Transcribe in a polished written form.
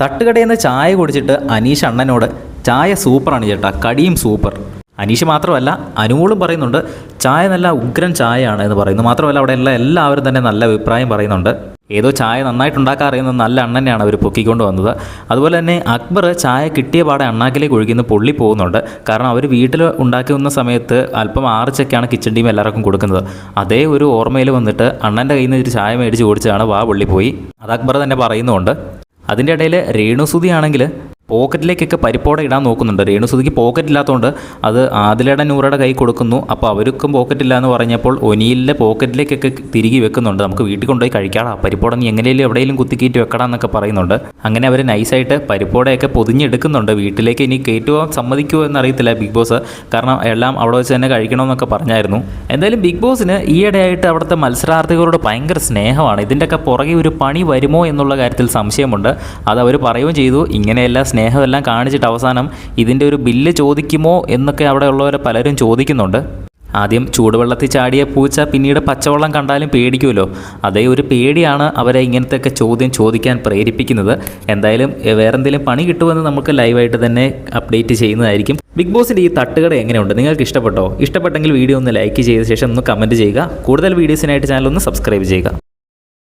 തട്ടുകടയിൽ നിന്ന് ചായ കുടിച്ചിട്ട് അനീഷ് അണ്ണനോട് ചായ സൂപ്പറാണ് ചേട്ടാ, കടിയും സൂപ്പർ. അനീഷ് മാത്രമല്ല അനുമോളും പറയുന്നുണ്ട് ചായ നല്ല ഉഗ്രൻ ചായയാണ് എന്ന് പറയുന്നു. മാത്രമല്ല അവിടെ എല്ലാവരും തന്നെ നല്ല അഭിപ്രായം പറയുന്നുണ്ട്. ഏതോ ചായ നന്നായിട്ടുണ്ടാക്കാൻ അറിയുന്ന നല്ല അണ്ണനെയാണ് അവർ പൊക്കിക്കൊണ്ട് വന്നത്. അതുപോലെ തന്നെ അക്ബർ ചായ കിട്ടിയ പാടെ അണ്ണാക്കിലേക്ക് ഒഴുകിന്ന് പൊള്ളി പോകുന്നുണ്ട്. കാരണം അവർ വീട്ടിൽ ഉണ്ടാക്കുന്ന സമയത്ത് അല്പം ആറിച്ചൊക്കെയാണ് കിച്ചൺ ടീം എല്ലാവർക്കും കൊടുക്കുന്നത്. അതേ ഒരു ഓർമ്മയിൽ വന്നിട്ട് അണ്ണൻ്റെ കയ്യിൽ നിന്ന് ഒരു ചായ മേടിച്ച് കുടിച്ചാണ് വാ പൊള്ളിപ്പോയി. അത് അക്ബർ തന്നെ പറയുന്നുണ്ട്. അതിൻ്റെ ഇടയിൽ രേണുസുതി ആണെങ്കിൽ പോക്കറ്റിലേക്കൊക്കെ പരിപ്പോടെ ഇടാൻ നോക്കുന്നുണ്ട്. രേണുസുതിക്ക് പോക്കറ്റ് ഇല്ലാത്തതുകൊണ്ട് അത് ആദിലയുടെ നൂറയുടെ കൈ കൊടുക്കുന്നു. അപ്പോൾ അവർക്കും പോക്കറ്റില്ല എന്ന് പറഞ്ഞപ്പോൾ ഒനിയിലെ പോക്കറ്റിലേക്കൊക്കെ തിരികെ വെക്കുന്നുണ്ട്. നമുക്ക് വീട്ടിൽ കൊണ്ടുപോയി കഴിക്കാടാ, പരിപ്പോടെ നീ എങ്ങനെയും എവിടെയെങ്കിലും കുത്തിക്കയറ്റി വെക്കടാ എന്നൊക്കെ പറയുന്നുണ്ട്. അങ്ങനെ അവർ നൈസായിട്ട് പരിപ്പോടെയൊക്കെ പൊതിഞ്ഞെടുക്കുന്നുണ്ട്. വീട്ടിലേക്ക് ഇനി കയറ്റുമോ സമ്മതിക്കുമോ എന്നറിയത്തില്ല ബിഗ് ബോസ്. കാരണം എല്ലാം അവിടെ വെച്ച് തന്നെ കഴിക്കണമെന്നൊക്കെ പറഞ്ഞായിരുന്നു. എന്തായാലും ബിഗ് ബോസിന് ഈയിടെയായിട്ട് അവിടുത്തെ മത്സരാർത്ഥികളോട് ഭയങ്കര സ്നേഹമാണ്. ഇതിൻ്റെയൊക്കെ പുറകെ ഒരു പണി വരുമോ എന്നുള്ള കാര്യത്തിൽ സംശയമുണ്ട്. അത് അവർ പറയുകയും ചെയ്തു. ഇങ്ങനെയെല്ലാം സ്നേഹമെല്ലാം കാണിച്ചിട്ട് അവസാനം ഇതിൻ്റെ ഒരു ബില്ല് ചോദിക്കുമോ എന്നൊക്കെ അവിടെ ഉള്ളവരെ പലരും ചോദിക്കുന്നുണ്ട്. ആദ്യം ചൂടുവെള്ളത്തിൽ ചാടിയ പൂച്ച പിന്നീട് പച്ചവെള്ളം കണ്ടാലും പേടിക്കുമല്ലോ. അതേ ഒരു പേടിയാണ് അവരെ ഇങ്ങനത്തെയൊക്കെ ചോദ്യം ചോദിക്കാൻ പ്രേരിപ്പിക്കുന്നത്. എന്തായാലും വേറെന്തെങ്കിലും പണി കിട്ടുമെന്ന് നമുക്ക് ലൈവായിട്ട് തന്നെ അപ്ഡേറ്റ് ചെയ്യുന്നതായിരിക്കും. ബിഗ് ബോസിൻ്റെ ഈ തട്ടുകട എങ്ങനെയുണ്ട്, നിങ്ങൾക്ക് ഇഷ്ടപ്പെട്ടോ? ഇഷ്ടപ്പെട്ടെങ്കിൽ വീഡിയോ ഒന്ന് ലൈക്ക് ചെയ്ത ശേഷം ഒന്ന് കമൻറ്റ് ചെയ്യുക. കൂടുതൽ വീഡിയോസിനായിട്ട് ചാനൽ ഒന്ന് സബ്സ്ക്രൈബ് ചെയ്യുക.